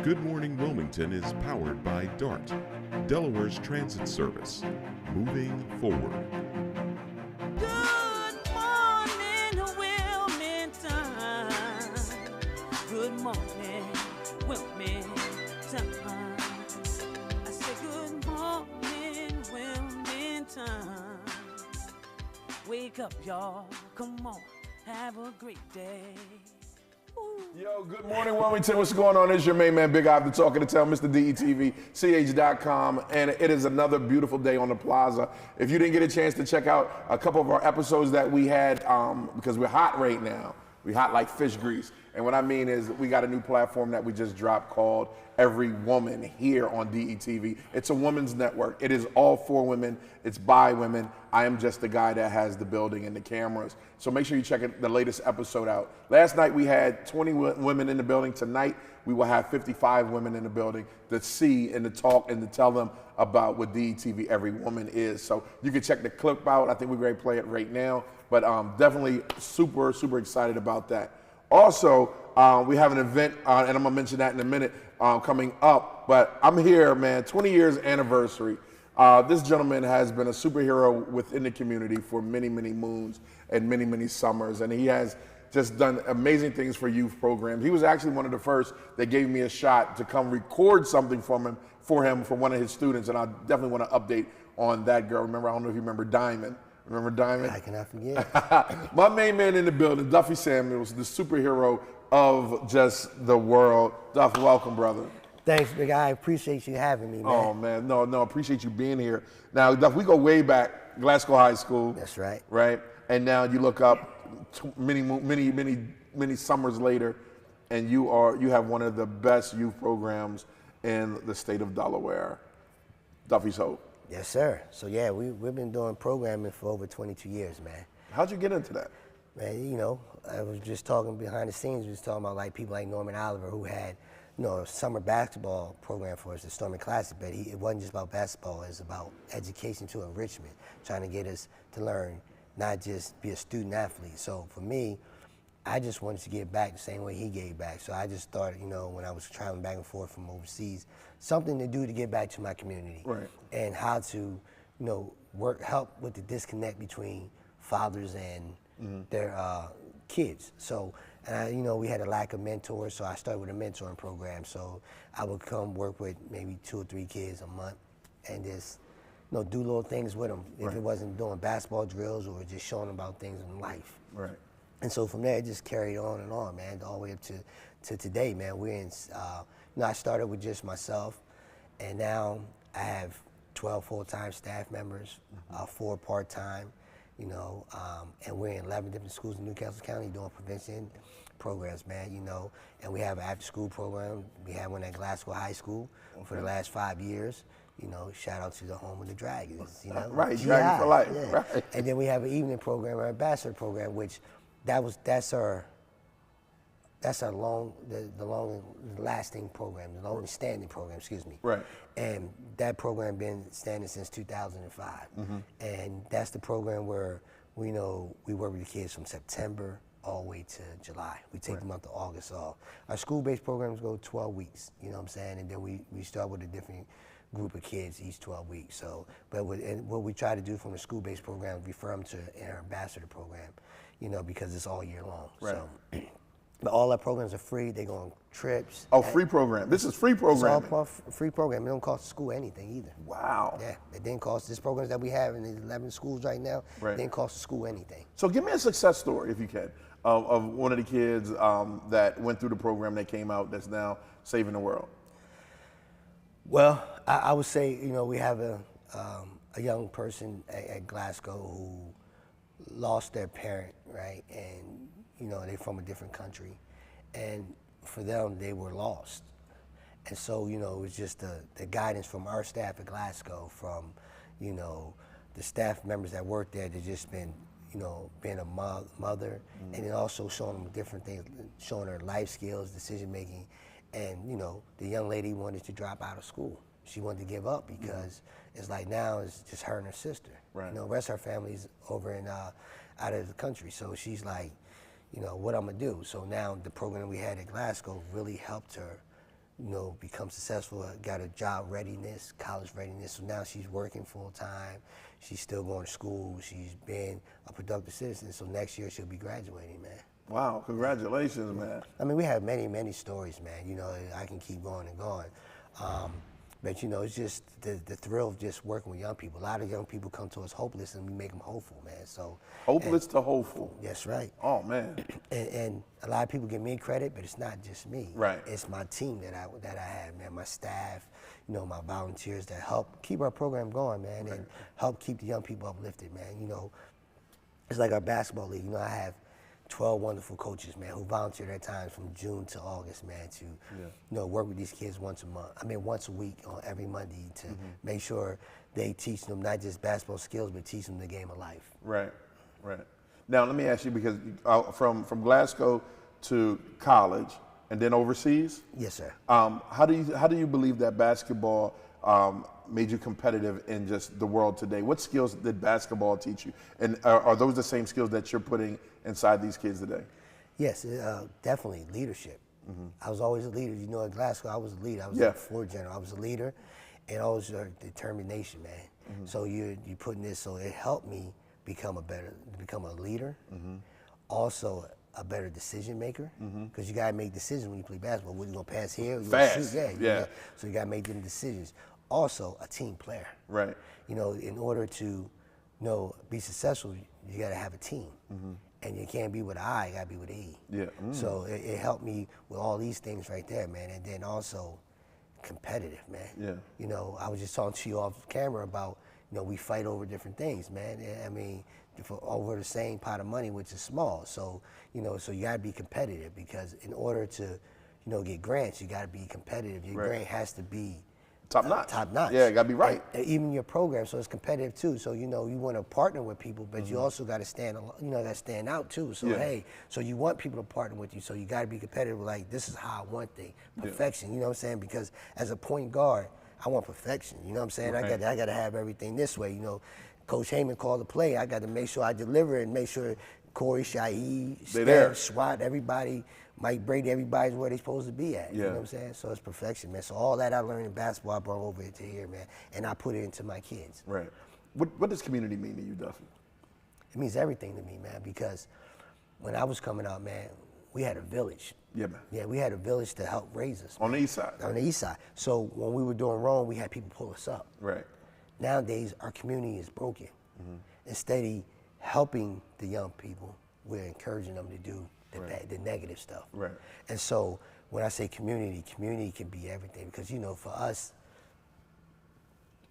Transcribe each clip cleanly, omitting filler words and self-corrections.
Good Morning Wilmington is powered by DART, Delaware's transit service. Moving forward. Good morning, Wilmington. Good morning, Wilmington. I say good morning, Wilmington. Wake up, y'all. Come on, have a great day. Yo, good morning, Wilmington. What's going on? It's your main man, Big Ivy, talking to tell Mr. DETV, CH.com, and it is another beautiful day on the plaza. If you didn't get a chance to check out a couple of our episodes that we had, because we're hot right now, we're hot like fish grease. And what I mean is we got a new platform that we just dropped called Every Woman here on DETV. It's a women's network. It is all for women. It's by women. I am just the guy that has the building and the cameras. So make sure you check the latest episode out. Last night we had 20 women in the building. Tonight we will have 55 women in the building to see and to talk and to tell them about what DETV Every Woman is. So you can check the clip out. I think we're going to play it right now. But definitely super, super excited about that. Also, we have an event, and I'm going to mention that in a minute, coming up. But I'm here, man, 20 years anniversary. This gentleman has been a superhero within the community for many, many moons and many, many summers. And he has just done amazing things for youth programs. He was actually one of the first that gave me a shot to come record something for him for one of his students. And I definitely want to update on that girl. Remember, I don't know if you remember Diamond. Remember Diamond? I cannot forget. My main man in the building, Duffy Samuels, the superhero of just the world. Duff, welcome, brother. Thanks, Big I appreciate you having me, man. Oh, man. No, appreciate you being here. Now, Duff, we go way back, Glasgow High School. That's right. Right? And now you look up many summers later, and you have one of the best youth programs in the state of Delaware, Duffy's Hope. Yes, sir. So, yeah, we've been doing programming for over 22 years, man. How'd you get into that? Man, you know, I was just talking behind the scenes, we was talking about like people like Norman Oliver who had, you know, a summer basketball program for us, the Stormy Classic, but it wasn't just about basketball, it was about education to enrichment, trying to get us to learn, not just be a student athlete. So for me, I just wanted to give back the same way he gave back. So I just thought, you know, when I was traveling back and forth from overseas, something to do to give back to my community. Right. And how to, you know, help with the disconnect between fathers and their kids. So, and you know, we had a lack of mentors, so I started with a mentoring program. So I would come work with maybe 2 or 3 kids a month and just, you know, do little things with them. If it wasn't doing basketball drills or just showing them about things in life. Right. And so from there, it just carried on and on, man, all the way up to today, man. We're in, you know, I started with just myself, and now I have 12 full-time staff members, 4 part-time, you know, and we're in 11 different schools in Newcastle County doing prevention programs, man, you know, and we have an after-school program. We had one at Glasgow High School for the last 5 years. You know, shout out to the home of the Dragons, you know. Right, Dragon for life, yeah. right. And then we have an evening program, our ambassador program, which that's our long lasting program, the long standing program, excuse me. Right. And that program been standing since 2005. And that's the program where we work with the kids from September all the way to July. We take the month of August off. Our school-based programs go 12 weeks, you know what I'm saying? And then we start with a different group of kids each 12 weeks. So, but what we try to do from the school-based program, refer them to our ambassador program, you know, because it's all year long. Right. So, but all our programs are free. They go on trips. Oh, free program. This is free programming. It's all free program. It don't cost the school anything either. Wow. Yeah, it didn't cost. These programs that we have in the 11 schools right now, Right. didn't cost the school anything. So give me a success story, if you can, of one of the kids that went through the program that came out that's now saving the world. Well, I would say, you know, we have a young person at Glasgow who lost their parent, right? And, you know, they're from a different country. And for them, they were lost. And so, you know, it was just the guidance from our staff at Glasgow, from, you know, the staff members that worked there that just been, you know, being a mother, and then also showing them different things, showing her life skills, decision making. And, you know, the young lady wanted to drop out of school. She wanted to give up because it's like now it's just her and her sister. Right. You know, the rest of her family's over in out of the country. So she's like, you know, what I'm gonna do? So now the program we had at Glasgow really helped her become successful, got a job readiness, college readiness. So now she's working full time. She's still going to school. She's been a productive citizen. So next year she'll be graduating, man. Wow, congratulations, man. I mean, we have many, many stories, man. I can keep going and going. But it's just the thrill of just working with young people. A lot of young people come to us hopeless, and we make them hopeful, man. So hopeless to hopeful. That's right. Oh man. And a lot of people give me credit, but it's not just me. Right. It's my team that I have, man. My staff, my volunteers that help keep our program going, man, and help keep the young people uplifted, man. It's like our basketball league. I have 12 wonderful coaches, man, who volunteer their time from June to August, man, to work with these kids once a week on every Monday to make sure they teach them not just basketball skills, but teach them the game of life. Right. Now let me ask you, because from Glasgow to college and then overseas. Yes, sir. How do you believe that basketball made you competitive in just the world today? What skills did basketball teach you? And are those the same skills that you're putting inside these kids today? Yes, definitely leadership. I was always a leader. At Glasgow, I was a leader. I was a floor general. I was a leader, and always determination, man. So you putting this, so it helped me become a leader. Also a better decision maker, because you gotta make decisions when you play basketball. What you gonna pass here? Fast. Yeah. So you gotta make them decisions. Also, a team player. Right. In order to, be successful, you got to have a team, and you can't be with an I, you got to be with an E. Yeah. So it helped me with all these things right there, man. And then also, competitive, man. Yeah. I was just talking to you off camera about, we fight over different things, man. I mean, over the same pot of money, which is small. So, so you got to be competitive, because in order to, get grants, you got to be competitive. Your grant has to be top notch. Top notch. Yeah, gotta be right. And even your program, so it's competitive too. So you want to partner with people, but you also got to stand out too. So so you want people to partner with you. So you got to be competitive. Like, this is how I want things, perfection. You know what I'm saying? Because as a point guard, I want perfection. You know what I'm saying? Right. I got to have everything this way. Coach Heyman called the play. I got to make sure I deliver and make sure Corey, Shaheed, Steph, Swat, everybody. Mike Brady, everybody's where they're supposed to be at. You know what I'm saying? So it's perfection, man. So all that I learned in basketball, I brought over to here, man. And I put it into my kids. Right. What does community mean to you, Duffy? It means everything to me, man, because when I was coming out, man, we had a village. Yeah, man. Yeah, we had a village to help raise us. On the east side? On the east side. So when we were doing wrong, we had people pull us up. Right. Nowadays, our community is broken. Instead of helping the young people, we're encouraging them to do the negative stuff. Right. And so when I say community can be everything, because for us,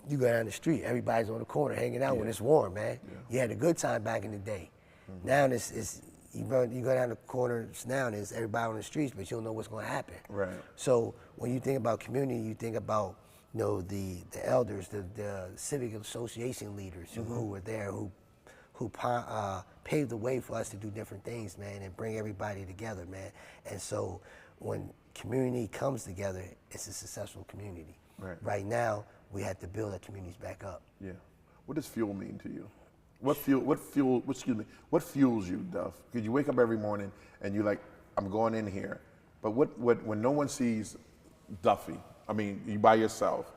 you go down the street, everybody's on the corner hanging out when it's warm, man. You had a good time back in the day. Now it's you go down the corners now, there's everybody on the streets, but you don't know what's going to happen. Right. So when you think about community, you think about the elders, the civic association leaders who were there, who paved the way for us to do different things, man, and bring everybody together, man. And so when community comes together, it's a successful community. Right now, we have to build our communities back up. Yeah. What does fuel mean to you? What fuels you, Duff? Because you wake up every morning and you're like, I'm going in here. But when no one sees Duffy, I mean, you by yourself,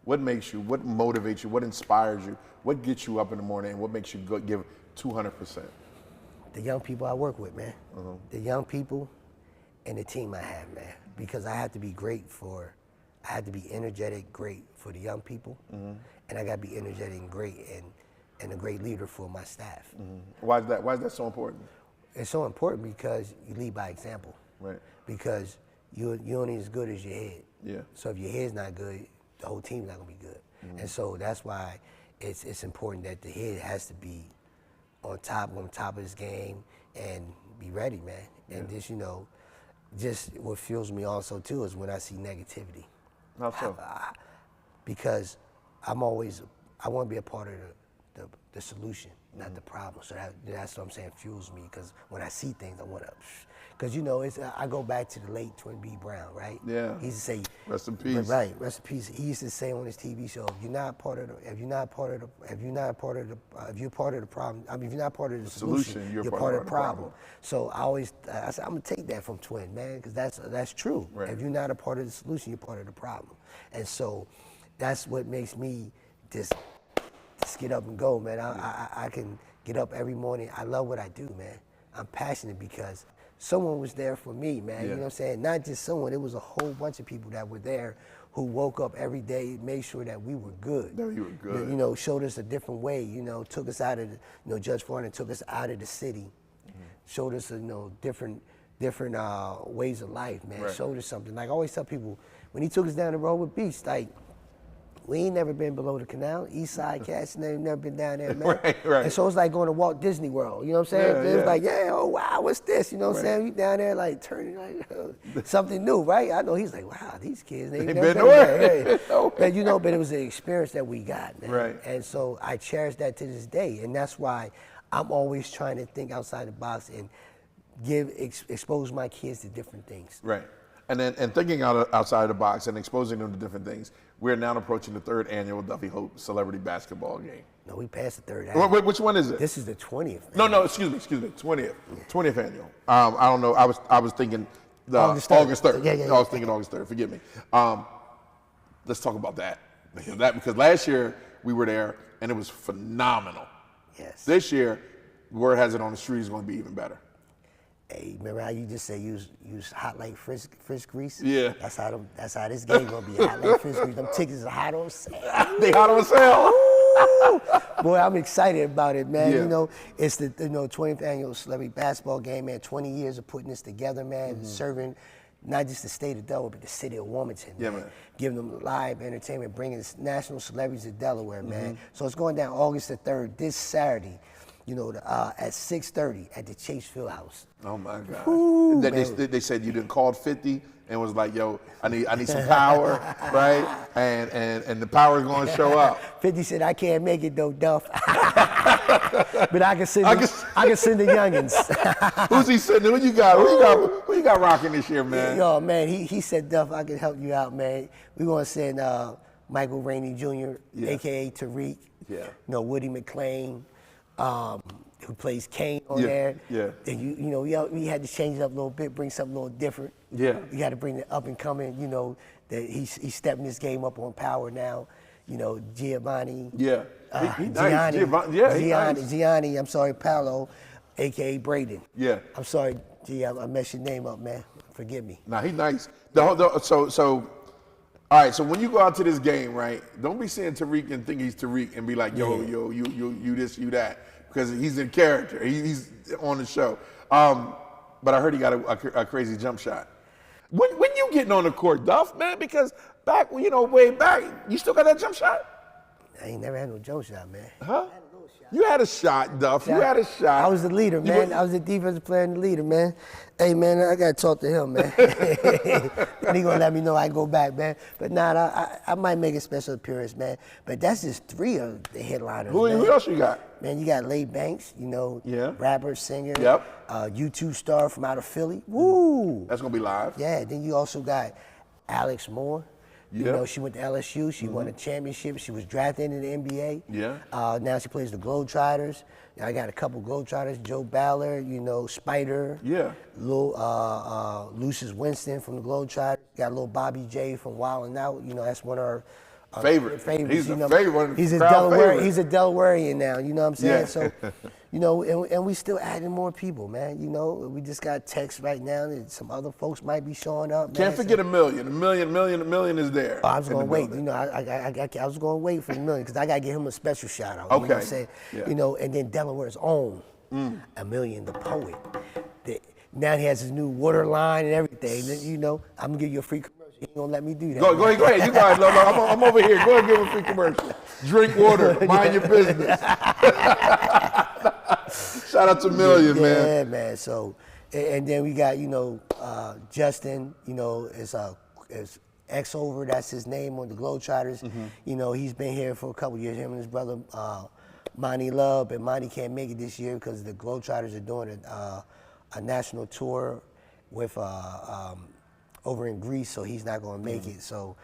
what makes you, what motivates you, what inspires you, what gets you up in the morning, and what makes you give 200%? The young people I work with, man. The young people and the team I have, man. Because I have to be energetic, great for the young people, and I got to be energetic and great and a great leader for my staff. Why is that so important? It's so important because you lead by example. Right. Because you're only as good as your head. Yeah. So if your head's not good, the whole team's not gonna be good. And so that's why it's important that the head has to be on top of his game and be ready, man. And just what fuels me also too is when I see negativity. How so? Because I want to be a part of the solution, not the problem. So that's what I'm saying fuels me, because when I see things, I want to. Because I go back to the late Twin B. Brown, right? Yeah. He used to say, rest in peace. Right, rest in peace. He used to say on his TV show, if you're part of the problem, I mean, if you're not part of the solution, you're part of the problem. So I said, I'm gonna take that from Twin, man, because that's true. Right. If you're not a part of the solution, you're part of the problem. And so that's what makes me just get up and go, man. I can get up every morning. I love what I do, man. I'm passionate because someone was there for me, man. You know what I'm saying? Not just someone, it was a whole bunch of people that were there who woke up every day, made sure that we were good. That you were good. Showed us a different way, took us out of Judge Farnan took us out of the city, showed us, different ways of life, man. Right. Showed us something. Like I always tell people, when he took us down the road with Beach, like, we ain't never been below the canal. East Side cats never been down there, man. Right. And so it's like going to Walt Disney World. You know what I'm saying? Yeah, It's like, oh wow, what's this? You know what I'm saying? You down there like turning like something new, right? I know he's like, wow, these kids they never been there. But but it was the experience that we got, man. Right. And so I cherish that to this day, and that's why I'm always trying to think outside the box and expose my kids to different things. Right. And thinking outside the box and exposing them to different things, we're now approaching the 3rd annual Duffy Hope Celebrity Basketball Game. No, we passed the 3rd Wait, annual. which one is it? This is the 20th. Man. No, excuse me, 20th. 20th annual. I don't know. I was thinking August August 3rd. 3rd. Yeah. I was thinking August 3rd. Forgive me. Let's talk about that. Because last year we were there and it was phenomenal. Yes. This year, word has it on the street is going to be even better. Hey, remember how you just say use hot like Frisk grease? Yeah. That's how this game gonna be, hot like Frisk grease. Them tickets are hot on sale. They hot on sale. Boy, I'm excited about it, man. Yeah. It's the 20th annual celebrity basketball game, man. 20 years of putting this together, man. Serving not just the state of Delaware, but the city of Wilmington. Yeah, man. Giving them live entertainment, bringing national celebrities to Delaware, man. So it's going down August the 3rd, this Saturday. At 6:30 at the Chase Fieldhouse. Oh my God! Ooh, they said you didn't call 50 and was like, yo, I need some power, right? And the power is going to show up. 50 said, I can't make it though, Duff. But I can send the youngins. Who's he sending? Who you got rocking this year, man? Yo, man, he said, Duff, I can help you out, man. We want to send Michael Rainey Jr., aka Tariq. Yeah. Woody McClain. Who plays Kane on there. Yeah. And we had to change it up a little bit, bring something a little different. Yeah. We got to bring the up and coming, that he's stepping this game up on power now. Giovanni. Yeah. Gianni, I'm sorry, Paolo, aka Braden. Yeah. I'm sorry, G, I messed your name up, man. Forgive me. Nah, he's nice. So all right, so when you go out to this game, right, don't be seeing Tariq and think he's Tariq and be like, yo, you this, you that, because he's in character. He's on the show. But I heard he got a crazy jump shot. When you getting on the court, Duff, man, because way back, you still got that jump shot? I ain't never had no jump shot, man. Huh? You had a shot, Duff. You had a shot. I was the leader, man. I was the defensive player and the leader, man. Hey, man, I got to talk to him, man. And he going to let me know I go back, man. But I might make a special appearance, man. But that's just 3 of the headliners, Who else you got? Man, you got Lay Banks, rapper, singer. Yep. U2 star from out of Philly. Woo! That's going to be live. Yeah, then you also got Alex Moore. She went to LSU. She won a championship. She was drafted into the NBA. Yeah. Now she plays the Globetrotters. I got a couple Globetrotters. Joe Ballard, Spider. Yeah. Lucius Winston from the Globetrotters. Got a little Bobby J from Wild 'N Out. That's one of our favorites. He's a favorite. He's a Delawarean. He's a Delawarean now. You know what I'm saying? Yeah. So, and we still adding more people, man. We just got texts right now that some other folks might be showing up. Can't forget a million. A million is there. I was gonna wait. I was gonna wait for the million because I gotta give him a special shout out. Okay. You know what I'm saying? Yeah. And then Delaware's own a million, the poet. Now he has his new water line and everything. I'm gonna give you a free commercial. He ain't gonna let me do that. Go ahead. You guys, no, I'm over here. Go ahead and give him a free commercial. Drink water. Mind your business. Shout out to Million, man. Yeah, man. So, and then we got Justin. Is X over. That's his name on the Globetrotters. He's been here for a couple years. Him and his brother Monty Love, but Monty can't make it this year because the Globetrotters are doing a national tour with over in Greece, so he's not going to make it. So,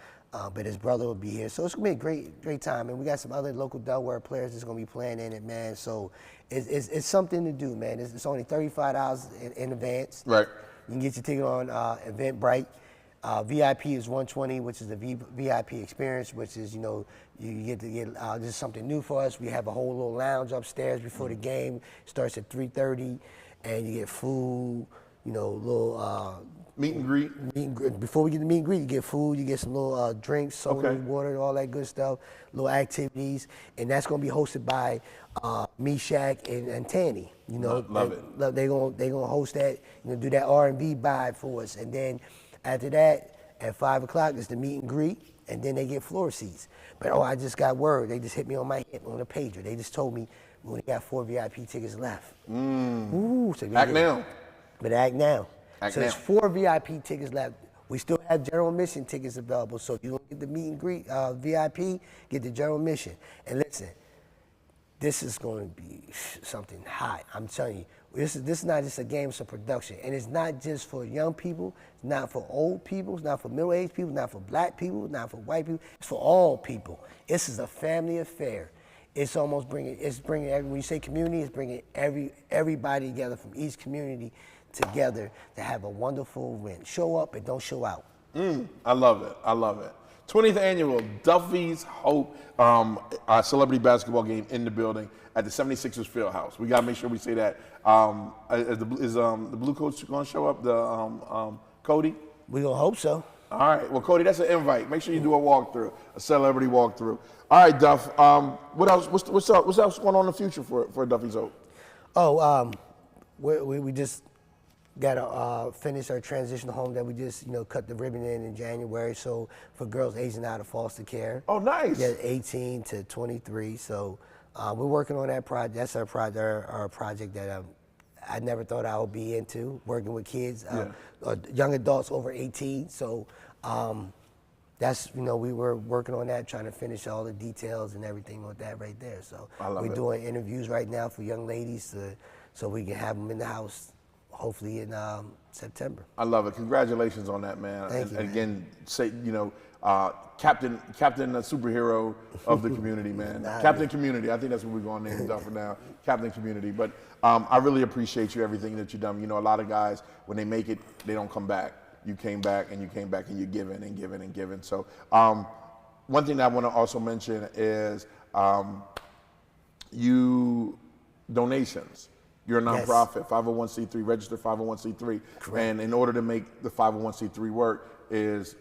but his brother will be here, so it's gonna be a great time. And we got some other local Delaware players that's gonna be playing in it, man. So it's something to do, man. It's only $35 in advance. Right. You can get your ticket on Eventbrite. VIP is $120, which is the VIP experience, which is, you get to get this is something new for us. We have a whole little lounge upstairs before the game. It starts at 3:30, and you get food, little meet and greet. Before we get the meet and greet, you get food, you get some little drinks, soda, water, all that good stuff, little activities, and that's gonna be hosted by me, Shaq, and Tanny. Love it. They gonna host that, do that R&B vibe for us, and then after that, at 5 o'clock is the meet and greet, and then they get floor seats. But I just got word. They just hit me on my hip on the pager. They just told me we only got 4 VIP tickets left. Ooh, so Act now. But act now. Act so now. there's 4 VIP tickets left. We still have general admission tickets available. So if you don't get the meet and greet VIP, get the general admission. And listen, this is going to be something hot. I'm telling you, this is not just a game, it's a production. And it's not just for young people, it's not for old people, it's not for middle-aged people, it's not for black people, it's not for white people, it's for all people. This is a family affair. It's almost bringing, when you say community, it's bringing everybody together from each community together to have a wonderful event. Show up and don't show out. I love it. I love it. 20th annual Duffys Hope celebrity basketball game in the building at the 76ers Fieldhouse. We got to make sure we say that. Is the blue coach going to show up? Cody? We gonna hope so. All right. Well, Cody, that's an invite. Make sure you do a walkthrough, a celebrity walkthrough. All right, Duff. What else? What's else going on in the future for Duffys Hope? Oh, we just got to finish our transitional home that we just cut the ribbon in January. So for girls aging out of foster care. Oh, nice. Yeah, 18 to 23. So we're working on that project. That's our project that I never thought I would be into, working with kids, young adults over 18. So that's, we were working on that, trying to finish all the details and everything with that right there. So we're doing interviews right now for young ladies so we can have them in the house hopefully in September. I love it. Congratulations on that, man. Thank you, and again, Captain superhero of the community, man. Captain Community. I think that's what we're going to name Duff for now. Captain Community. But I really appreciate you, everything that you've done. A lot of guys, when they make it, they don't come back. You came back and you came back and you're giving and giving and giving. So one thing that I want to also mention is donations. You're a nonprofit, 501c3, registered 501c3. Correct. And in order to make the 501c3 work is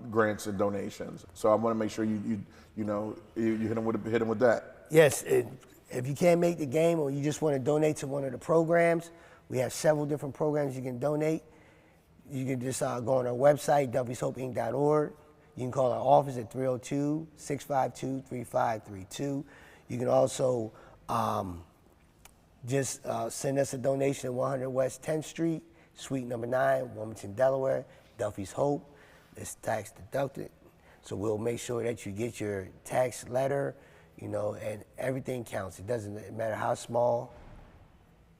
grants and donations. So I want to make sure you hit them with that. Yes, if you can't make the game or you just want to donate to one of the programs, we have several different programs you can donate. You can just go on our website, duffyshopeinc.org. You can call our office at 302-652-3532. You can also just send us a donation at 100 West 10th Street, Suite number 9, Wilmington, Delaware, Duffys Hope. It's tax deducted. So we'll make sure that you get your tax letter, and everything counts. It doesn't matter how small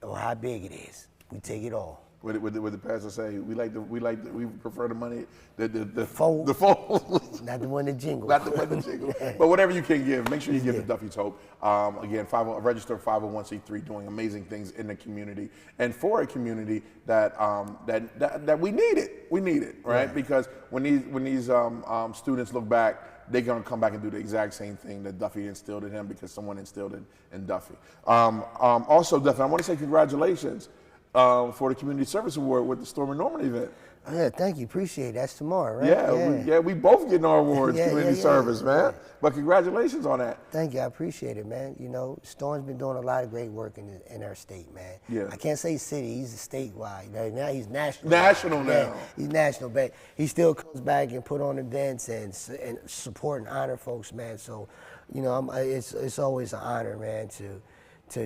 or how big it is. We take it all. What the pastor say? We prefer the money, the fold. The fold. Not the one that jingle. Not the one that jingle. But whatever you can give, make sure you give to Duffys Hope. Again, registered 501c3, doing amazing things in the community and for a community that we need it. We need it, right? Yeah. Because when these students look back, they're gonna come back and do the exact same thing that Duffy instilled in him because someone instilled it in Duffy. Also, Duffy, I want to say congratulations. For the Community Service Award with the Storm and Norman event. Oh, yeah, thank you. Appreciate it. That's tomorrow, right? We both getting our awards, community service, man. But congratulations on that. Thank you. I appreciate it, man. Storm's been doing a lot of great work in our state, man. Yeah. I can't say city. He's statewide. Now he's national. National now. Yeah, he's national, but he still comes back and put on events and support and honor folks, man. So, it's always an honor, man, to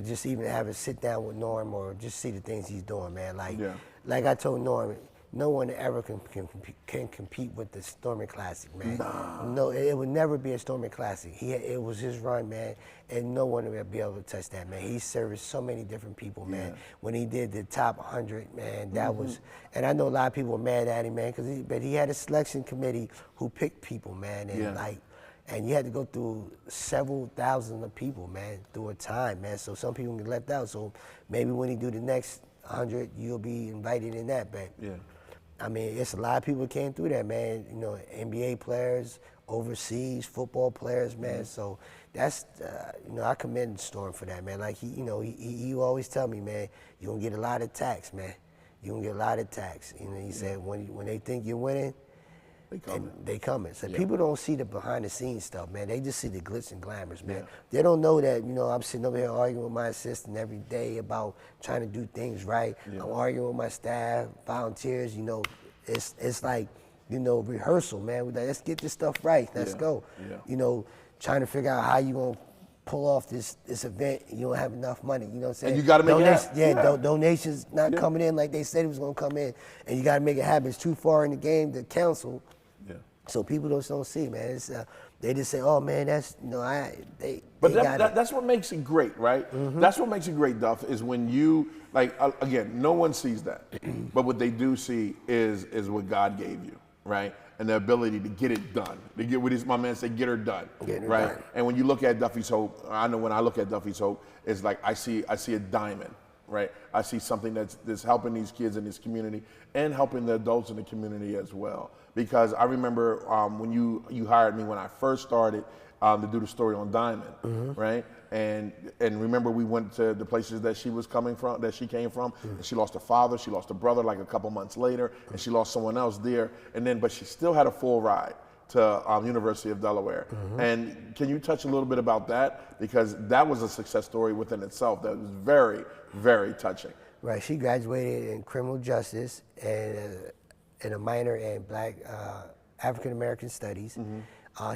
just even have a sit down with Norm or just see the things he's doing, man. Like I told Norm, no one ever can compete with the Stormy Classic, man. No, it would never be a Stormy Classic. It was his run, man, and no one would be able to touch that, man. He serviced so many different people, man. When he did the top 100, man, that was, and I know a lot of people were mad at him, man, but he had a selection committee who picked people, man, and and you had to go through several thousands of people, man, through a time, man. So some people get left out. So maybe when he do the next 100, you'll be invited in that, but I mean, it's a lot of people that came through that, man. You know, NBA players, overseas football players, man. So that's, you know, I commend Storm for that, man. Like he always tell me, man, you're gonna get a lot of attacks, man. You're gonna get a lot of attacks. You know, he said when they think you're winning, they coming. So people don't see the behind the scenes stuff, man. They just see the glitz and glamours, man. They don't know that, you know, I'm sitting over here arguing with my assistant every day about trying to do things right. I'm arguing with my staff, volunteers, you know. It's like, you know, rehearsal, man. We're like, let's get this stuff right. Let's go. You know, trying to figure out how you gonna pull off this event. You don't have enough money. You know what I'm saying? And you got to make it happen. Donations not coming in like they said it was gonna come in, and you got to make it happen. It's too far in the game to cancel. So people don't see, man. It's, they just say, "Oh, man, that's But that's what makes it great, right? That's what makes it great, Duff. Is when you again, no one sees that, but what they do see is what God gave you, right? And the ability to get it done. To get what my man said, get her done, right? And when you look at Duffy's Hope, I know when I look at Duffy's Hope, it's like I see a diamond. Right, I see something that's helping these kids in this community and helping the adults in the community as well. Because I remember when you hired me when I first started to do the story on Diamond, right? And remember we went to the places that she came from, and she lost her father, she lost her brother like a couple months later, and she lost someone else there, but she still had a full ride to University of Delaware. And can you touch a little bit about that? Because that was a success story within itself that was very, very touching. Right, she graduated in criminal justice and a minor in Black African American studies.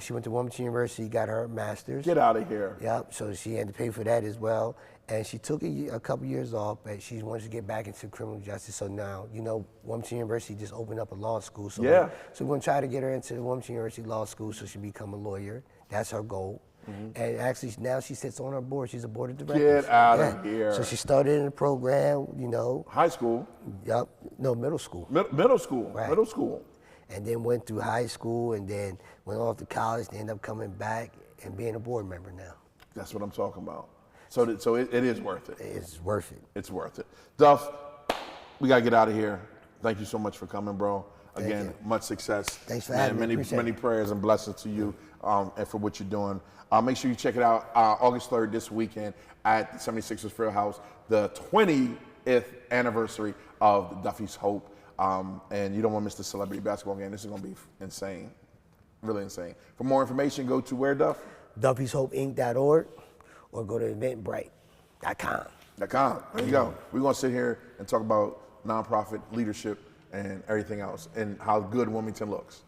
She went to Wilmington University, got her master's. Get out of here. Yep, so she had to pay for that as well. And she took a couple years off, but she wanted to get back into criminal justice. So now, you know, Wilmington University just opened up a law school. So we're going to try to get her into the Wilmington University Law School so she become a lawyer. That's her goal. And actually, now she sits on our board. She's a board of directors. Get out of here. So she started in the program, you know. High school? Yep. No, middle school. Middle school. Right. Middle school. And then went through high school and then went off to college to end up coming back and being a board member now. That's what I'm talking about. So it is worth it. It's worth it. It's worth it. Duff, we got to get out of here. Thank you so much for coming, bro. Again, much success. Thanks for having me. Many prayers and blessings to you and for what you're doing. Make sure you check it out August 3rd this weekend at 76ers Fieldhouse, the 20th anniversary of the Duffy's Hope. And you don't want to miss the celebrity basketball game. This is going to be insane, really insane. For more information, go to where, Duff? DuffysHopeInc.org or go to eventbrite.com. There you go. We're going to sit here and talk about nonprofit leadership and everything else and how good Wilmington looks.